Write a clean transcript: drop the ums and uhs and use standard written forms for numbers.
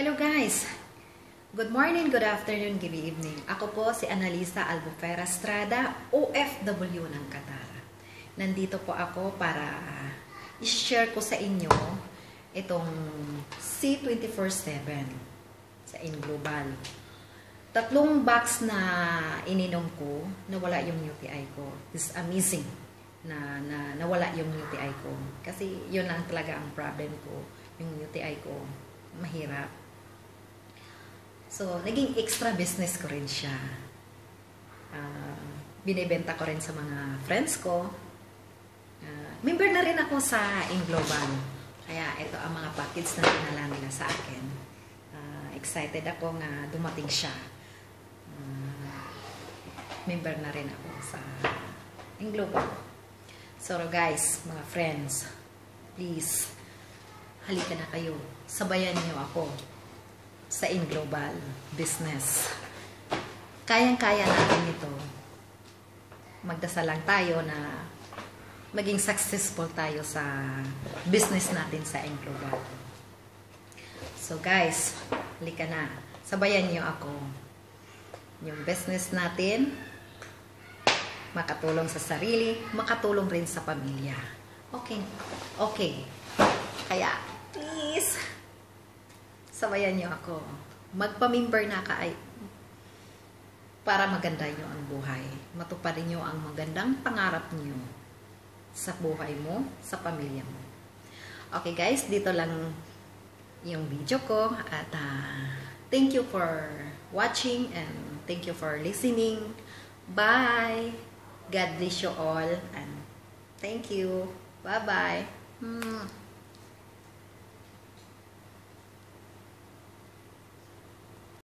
Hello guys! Good morning, good afternoon, good evening. Ako po si Analisa Albufera Estrada, OFW ng Qatar. Nandito po ako para i-share ko sa inyo itong C24/7 sa InGlobal. 3 box na ininom ko, nawala yung UTI ko. It's amazing na nawala yung UTI ko. Kasi yun lang talaga ang problem ko. Yung UTI ko, mahirap. So, naging extra business ko rin siya. Binibenta ko rin sa mga friends ko. Member na rin ako sa InGlobal. Kaya ito ang mga package na dinala nila sa akin. Excited ako nga dumating siya. Member na rin ako sa InGlobal. So guys, mga friends, please, halika na kayo. Sabayan niyo ako sa InGlobal business. Kayang-kaya natin ito. Magdasal lang tayo na maging successful tayo sa business natin sa InGlobal. So guys, halika na. Sabayan niyo ako. Yung business natin, makatulong sa sarili, makatulong rin sa pamilya. Okay. Okay. Kaya, please, sabayan niyo ako. Magpa-member na ka ay para maganda niyo ang buhay. Matuparin niyo ang magandang pangarap niyo sa buhay mo, sa pamilya mo. Okay guys, dito lang yung video ko at thank you for watching and thank you for listening. Bye! God bless you all and thank you. Bye-bye.